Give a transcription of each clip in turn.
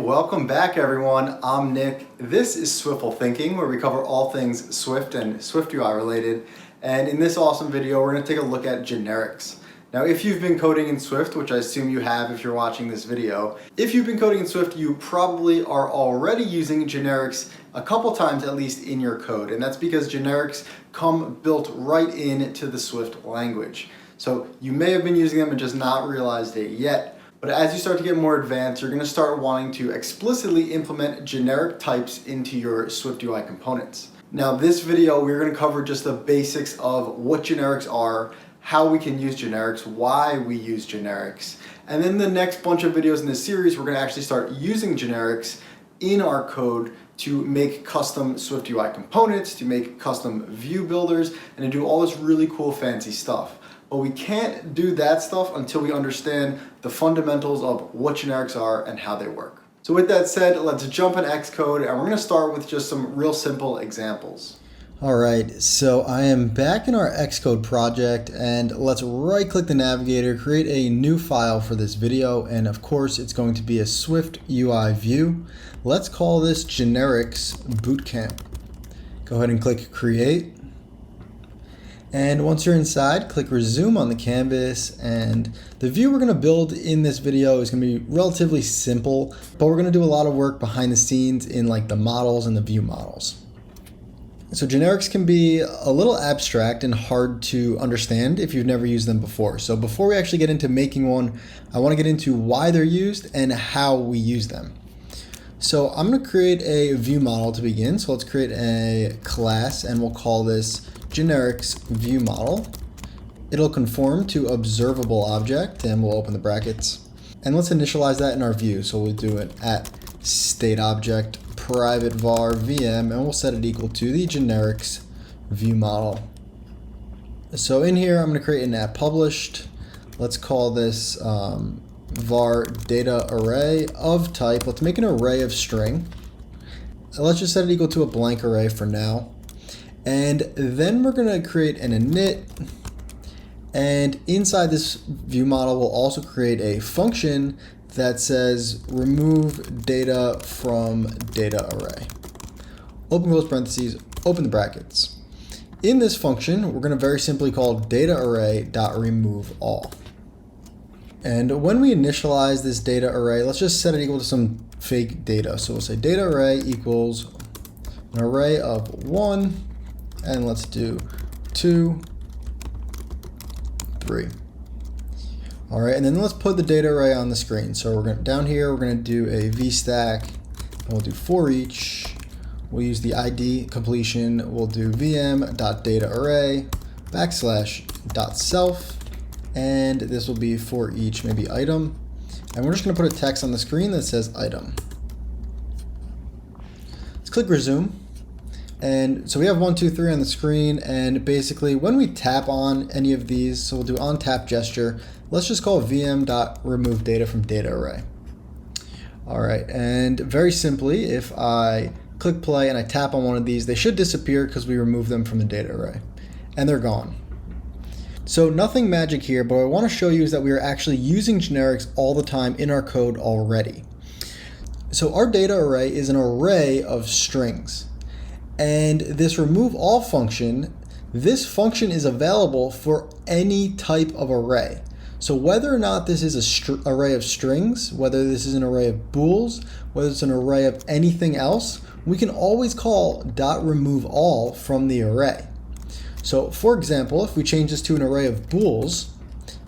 welcome back everyone. I'm Nick. This is Swiftful Thinking, where we cover all things Swift and SwiftUI related. And in this awesome video, we're going to take a look at generics. Now, if you've been coding in Swift, which I assume you have if you're watching this video, if you've been coding in Swift, you probably are already using generics a couple times at least in your code. And that's because generics come built right into the Swift language. So you may have been using them and just not realized it yet. But as you start to get more advanced, you're going to start wanting to explicitly implement generic types into your SwiftUI components. Now, this video, we're going to cover just the basics of what generics are, how we can use generics, why we use generics. And then the next bunch of videos in this series, we're going to actually start using generics in our code to make custom SwiftUI components, to make custom view builders, and to do all this really cool fancy stuff. But we can't do that stuff until we understand the fundamentals of what generics are and how they work. So with that said, let's jump in Xcode, and we're going to start with just some real simple examples. All right, so I am back in our Xcode project, and let's right-click the navigator, create a new file for this video, and of course it's going to be a SwiftUI view. Let's call this generics bootcamp. Go ahead and click create. And once you're inside, click resume on the canvas, and the view we're going to build in this video is going to be relatively simple, but we're going to do a lot of work behind the scenes in like the models and the view models. So generics can be a little abstract and hard to understand if you've never used them before. So before we actually get into making one, I want to get into why they're used and how we use them. So I'm going to create a view model to begin. So let's create a class, and we'll call this generics view model. It'll conform to observable object, and we'll open the brackets. And let's initialize that in our view. So we'll do it at state object private var VM, and we'll set it equal to the generics view model. So in here, I'm going to create an at published. Let's call this var data array of type. Let's make an array of string. Let's just set it equal to a blank array for now. And then we're going to create an init, and inside this view model we'll also create a function that says remove data from data array. Open close parentheses, open the brackets. In this function, we're going to very simply call data array.removeAll. And when we initialize this data array, let's just set it equal to some fake data. So we'll say data array equals an array of 1, and let's do 2, 3. All right, and then let's put the data array on the screen. So we're going down here, we're going to do a vstack, and we'll do for each. We'll use the ID completion. We'll do vm.dataArray \self, and this will be for each maybe item. And we're just going to put a text on the screen that says item. Let's click resume. And so we have 1, 2, 3 on the screen, and basically when we tap on any of these, so we'll do on tap gesture, let's just call vm.remove data from data array. All right, and very simply, if I click play and I tap on one of these, they should disappear because we removed them from the data array, and they're gone. So nothing magic here, but what I want to show you is that we are actually using generics all the time in our code already. So our data array is an array of strings. And this remove all function, this function is available for any type of array. So whether or not this is an array of strings, whether this is an array of bools, whether it's an array of anything else, we can always call .removeAll from the array. So for example, if we change this to an array of bools,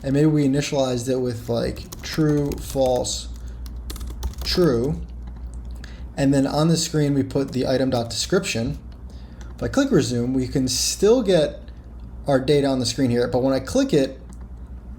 and maybe we initialized it with like true, false, true, and then on the screen we put the item.description. If I click resume, we can still get our data on the screen here, but when I click it,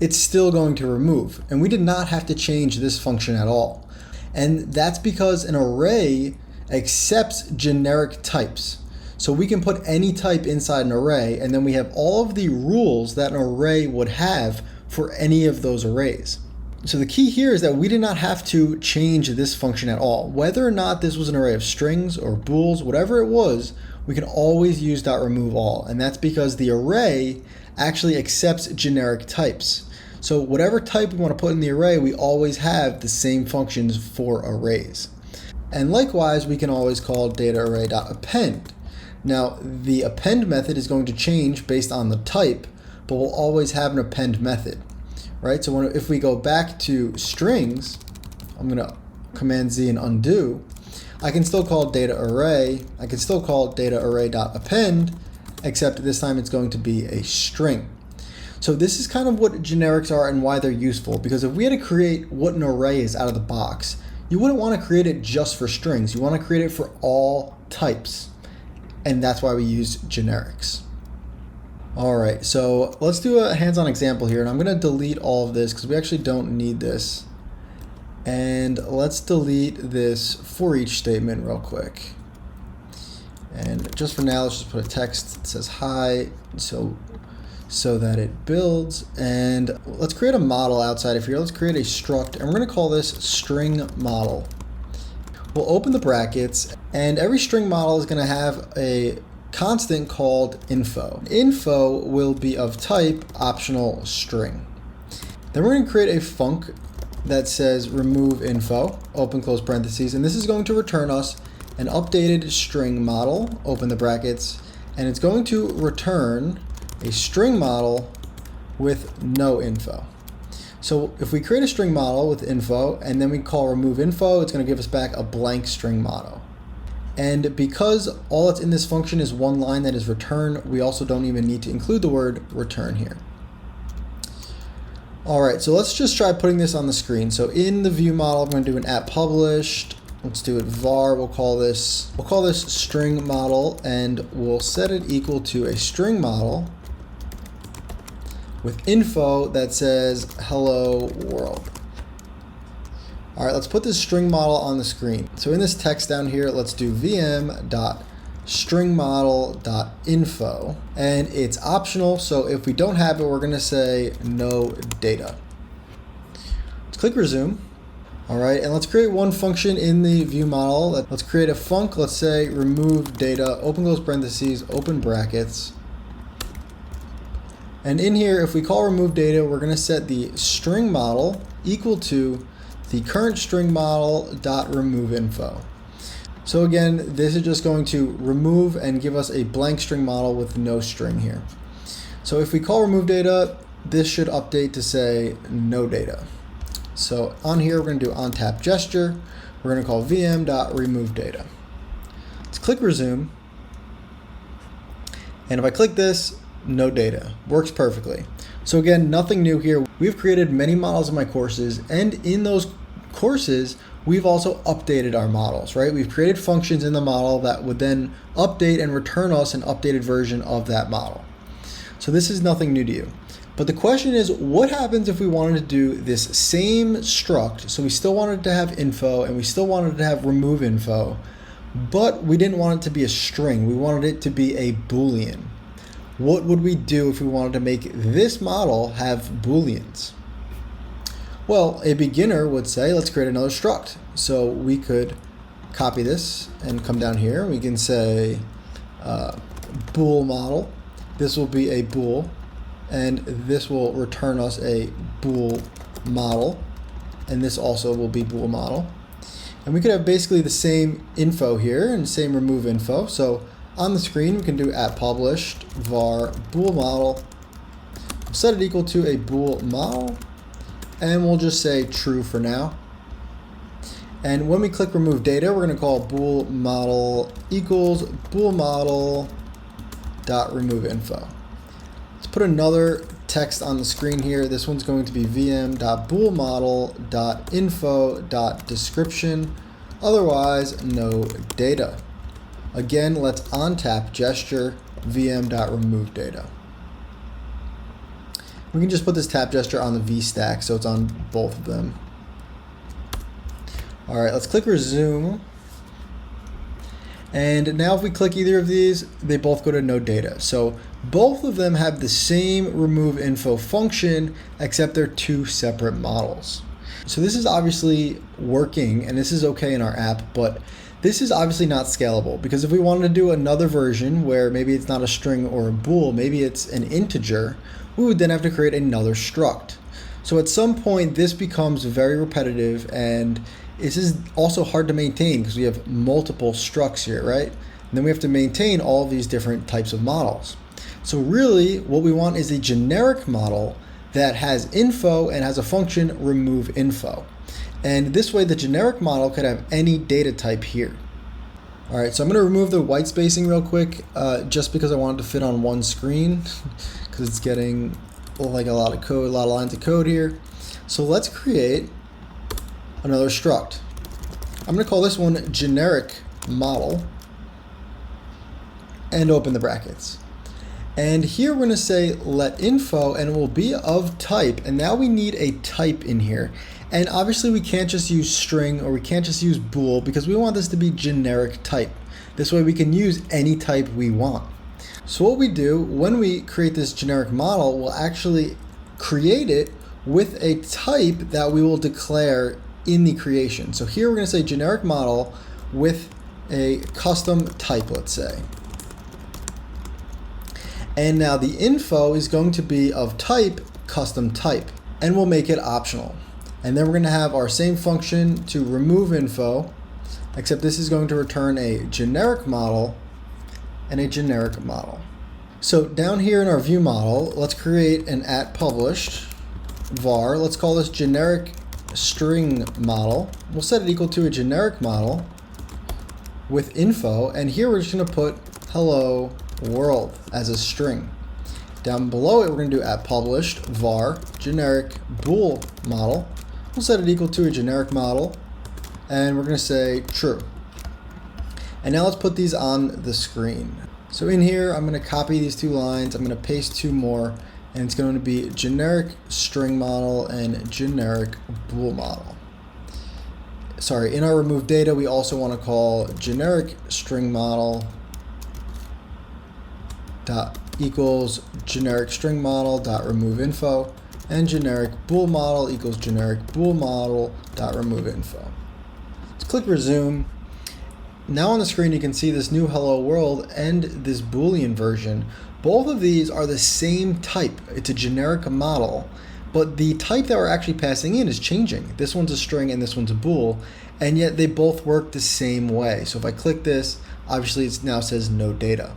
it's still going to remove. And we did not have to change this function at all. And that's because an array accepts generic types. So we can put any type inside an array, and then we have all of the rules that an array would have for any of those arrays. So the key here is that we did not have to change this function at all. Whether or not this was an array of strings or bools, whatever it was, we can always use .removeAll, and that's because the array actually accepts generic types. So whatever type we want to put in the array, we always have the same functions for arrays. And likewise, we can always call data array.append. Now, the append method is going to change based on the type, but we'll always have an append method, right? So if we go back to strings, I'm going to Command Z and undo. I can still call data array. I can still call data array.append, except this time it's going to be a string. So this is kind of what generics are and why they're useful, because if we had to create what an array is out of the box, you wouldn't want to create it just for strings. You want to create it for all types. And that's why we use generics. All right, so let's do a hands-on example here. And I'm going to delete all of this because we actually don't need this. And let's delete this for each statement real quick. And just for now, let's just put a text that says hi, so that it builds. And let's create a model outside of here. Let's create a struct, and we're going to call this string model. We'll open the brackets, and every string model is going to have a constant called info. Info will be of type optional string. Then we're going to create a func that says remove info, open close parentheses, and this is going to return us an updated string model, open the brackets, and it's going to return a string model with no info. So if we create a string model with info and then we call remove info, it's going to give us back a blank string model. And because all that's in this function is one line that is return, we also don't even need to include the word return here. All right, so let's just try putting this on the screen. So in the view model, I'm going to do an @published. Let's do it var. We'll call this string model, and we'll set it equal to a string model with info that says hello world. All right, let's put this string model on the screen. So in this text down here, let's do vm.stringModel.info, and it's optional. So if we don't have it, we're going to say no data. Let's click resume. All right, and let's create one function in the view model. Let's create a func. Let's say remove data, open close parentheses, open brackets. And in here, if we call remove data, we're going to set the string model equal to the current string model dot remove info. So again, this is just going to remove and give us a blank string model with no string here. So if we call remove data, this should update to say no data. So on here, we're going to do on tap gesture. We're going to call vm.remove data. Let's click resume. And if I click this, no data. Works perfectly. So again, nothing new here. We've created many models in my courses, and in those courses, we've also updated our models, right? We've created functions in the model that would then update and return us an updated version of that model. So this is nothing new to you. But the question is, what happens if we wanted to do this same struct? So we still wanted to have info and we still wanted to have remove info, but we didn't want it to be a string. We wanted it to be a Boolean. What would we do if we wanted to make this model have Booleans? Well, a beginner would say, let's create another struct. So we could copy this and come down here. We can say bool model. This will be a bool, and this will return us a bool model, and this also will be bool model. And we could have basically the same info here and same remove info. So on the screen, we can do @published var bool model, set it equal to a bool model, and we'll just say true for now. And when we click remove data, we're going to call bool model equals bool model dot remove info. Let's put another text on the screen here. This one's going to be vm.boolmodel.info.description, otherwise no data. Again, let's on tap gesture vm.remove data. We can just put this tap gesture on the V stack so it's on both of them. All right, let's click resume. And now if we click either of these, they both go to no data. So both of them have the same remove info function, except they're two separate models. So this is obviously working and this is okay in our app, but this is obviously not scalable, because if we wanted to do another version where maybe it's not a string or a bool, maybe it's an integer, we would then have to create another struct. So at some point this becomes very repetitive and this is also hard to maintain because we have multiple structs here, right? And then we have to maintain all of these different types of models. So really what we want is a generic model that has info and has a function remove info. And this way the generic model could have any data type here. All right, so I'm gonna remove the white spacing real quick just because I want it to fit on one screen because it's getting like a lot of code, a lot of lines of code here. So let's create another struct. I'm gonna call this one generic model and open the brackets. And here we're gonna say let info and it will be of type. And now we need a type in here. And obviously we can't just use string or we can't just use bool because we want this to be generic type. This way we can use any type we want. So what we do when we create this generic model, we'll actually create it with a type that we will declare in the creation. So here we're gonna say generic model with a custom type, let's say. And now the info is going to be of type custom type, and we'll make it optional. And then we're going to have our same function to remove info, except this is going to return a generic model and a generic model. So down here in our view model, let's create an @published var. Let's call this generic string model. We'll set it equal to a generic model with info, and here we're just going to put hello world as a string. Down below it, we're going to do @published var generic bool model. We'll set it equal to a generic model, and we're going to say true. And now let's put these on the screen. So in here, I'm going to copy these two lines. I'm going to paste two more, and it's going to be generic string model and generic bool model. Sorry, in our remove data, we also want to call generic string model dot equals generic string model dot remove info, and generic bool model equals generic bool model dot remove info. Let's click resume. Now on the screen you can see this new hello world and this Boolean version. Both of these are the same type. It's a generic model, but the type that we're actually passing in is changing. This one's a string and this one's a bool, and yet they both work the same way. So if I click this, obviously it now says no data.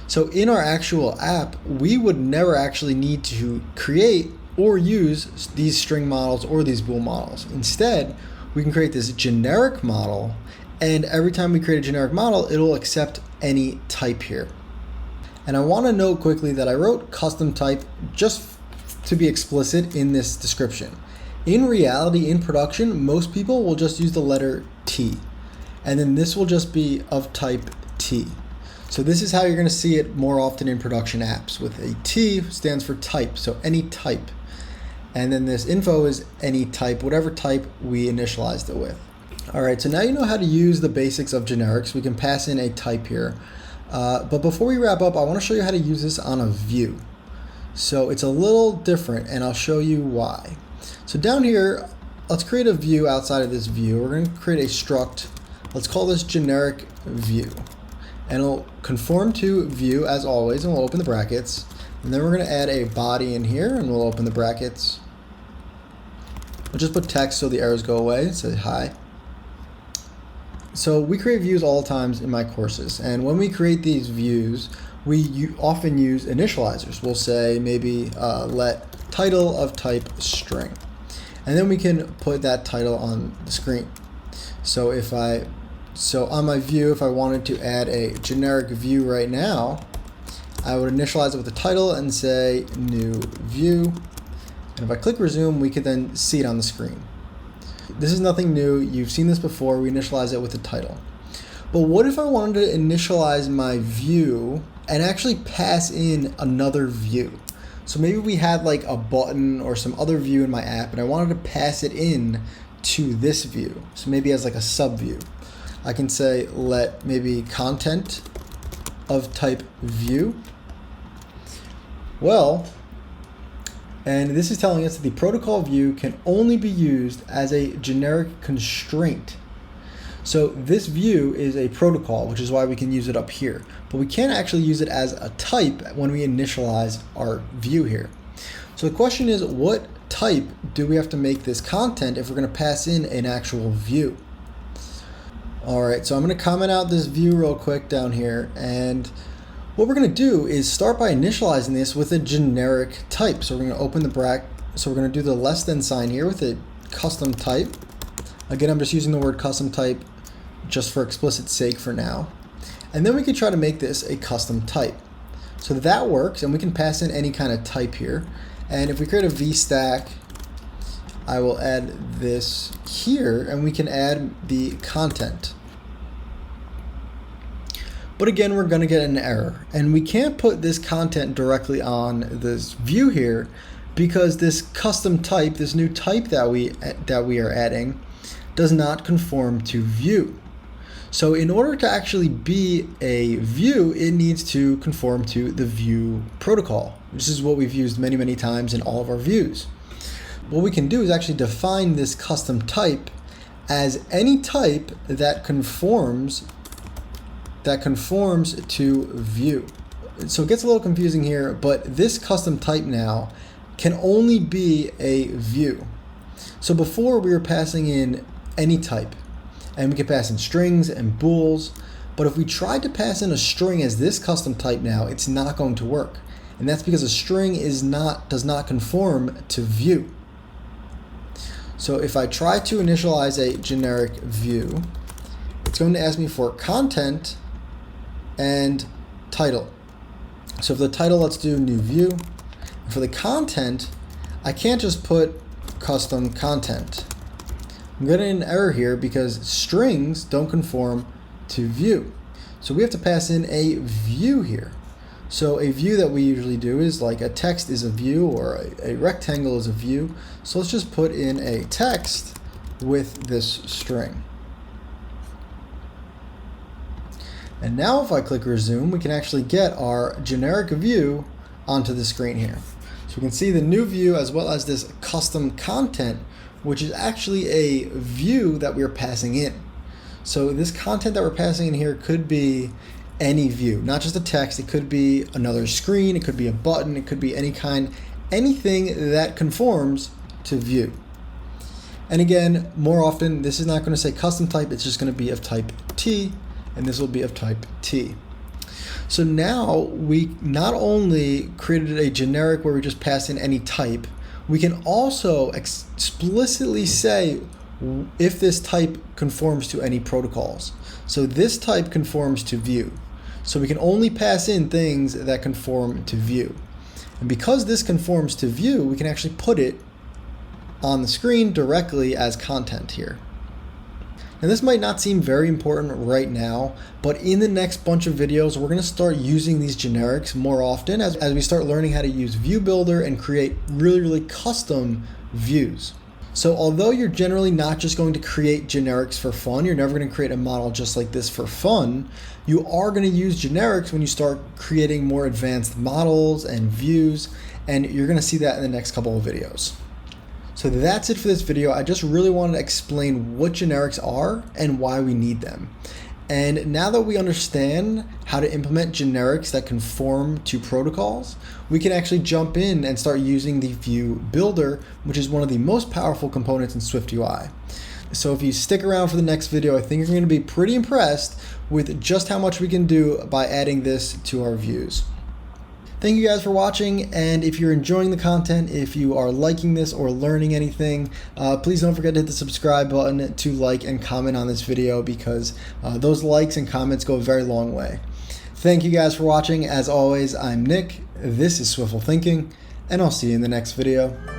So in our actual app, we would never actually need to create or use these string models or these bool models. Instead, we can create this generic model, and every time we create a generic model, it'll accept any type here. And I want to note quickly that I wrote custom type just to be explicit in this description. In reality, in production, most people will just use the letter T, and then this will just be of type T. So this is how you're going to see it more often in production apps. With a T stands for type, so any type. And then this info is any type, whatever type we initialized it with. All right, so now you know how to use the basics of generics. We can pass in a type here. But before we wrap up, I want to show you how to use this on a view. So it's a little different, and I'll show you why. So down here, let's create a view outside of this view. We're going to create a struct. Let's call this generic view. And it'll conform to view as always, and we'll open the brackets. And then we're going to add a body in here, and we'll open the brackets. We'll just put text so the errors go away. Say hi. So we create views all the times in my courses, and when we create these views, we often use initializers. We'll say maybe let title of type string, and then we can put that title on the screen. So on my view, if I wanted to add a generic view right now, I would initialize it with the title and say new view. And if I click resume, we could then see it on the screen. This is nothing new. You've seen this before. We initialize it with the title. But what if I wanted to initialize my view and actually pass in another view? So maybe we had like a button or some other view in my app, and I wanted to pass it in to this view. So maybe as like a sub view. I can say let maybe content of type view. Well, and this is telling us that the protocol view can only be used as a generic constraint. So this view is a protocol, which is why we can use it up here. But we can't actually use it as a type when we initialize our view here. So the question is, what type do we have to make this content if we're going to pass in an actual view? All right, so I'm going to comment out this view real quick down here, and what we're going to do is start by initializing this with a generic type. So we're going to open the bracket. So we're going to do the less than sign here with a custom type. Again, I'm just using the word custom type just for explicit sake for now. And then we can try to make this a custom type. So that works, and we can pass in any kind of type here. And if we create a VStack, I will add this here, and we can add the content. But again, we're going to get an error, and we can't put this content directly on this view here because this custom type, this new type that we are adding, does not conform to view. So in order to actually be a view, it needs to conform to the view protocol. This is what we've used many, many times in all of our views. What we can do is actually define this custom type as any type that conforms to view. So it gets a little confusing here, but this custom type now can only be a view. So before we were passing in any type, and we could pass in strings and bools, but if we tried to pass in a string as this custom type now, it's not going to work. And that's because a string does not conform to view. So if I try to initialize a generic view, it's going to ask me for content and title. So for the title, let's do new view. And for the content, I can't just put custom content. I'm getting an error here because strings don't conform to view. So we have to pass in a view here. So a view that we usually do is like a text is a view, or a rectangle is a view. So let's just put in a text with this string. And now if I click resume, we can actually get our generic view onto the screen here. So we can see the new view as well as this custom content, which is actually a view that we're passing in. So this content that we're passing in here could be any view, not just a text. It could be another screen, it could be a button, it could be anything that conforms to view. And again, more often, this is not going to say custom type, it's just going to be of type T, and this will be of type T. So now we not only created a generic where we just pass in any type, we can also explicitly say if this type conforms to any protocols. So this type conforms to view. So we can only pass in things that conform to view. And because this conforms to view, we can actually put it on the screen directly as content here. Now this might not seem very important right now, but in the next bunch of videos, we're going to start using these generics more often as we start learning how to use View Builder and create really custom views. So although you're generally not just going to create generics for fun, you're never going to create a model just like this for fun, you are going to use generics when you start creating more advanced models and views, and you're going to see that in the next couple of videos. So that's it for this video. I just really wanted to explain what generics are and why we need them. And now that we understand how to implement generics that conform to protocols, we can actually jump in and start using the View Builder, which is one of the most powerful components in SwiftUI. So if you stick around for the next video, I think you're going to be pretty impressed with just how much we can do by adding this to our views. Thank you guys for watching, and if you're enjoying the content, if you are liking this or learning anything, please don't forget to hit the subscribe button to like and comment on this video, because those likes and comments go a very long way. Thank you guys for watching. As always, I'm Nick, this is Swiftful Thinking, and I'll see you in the next video.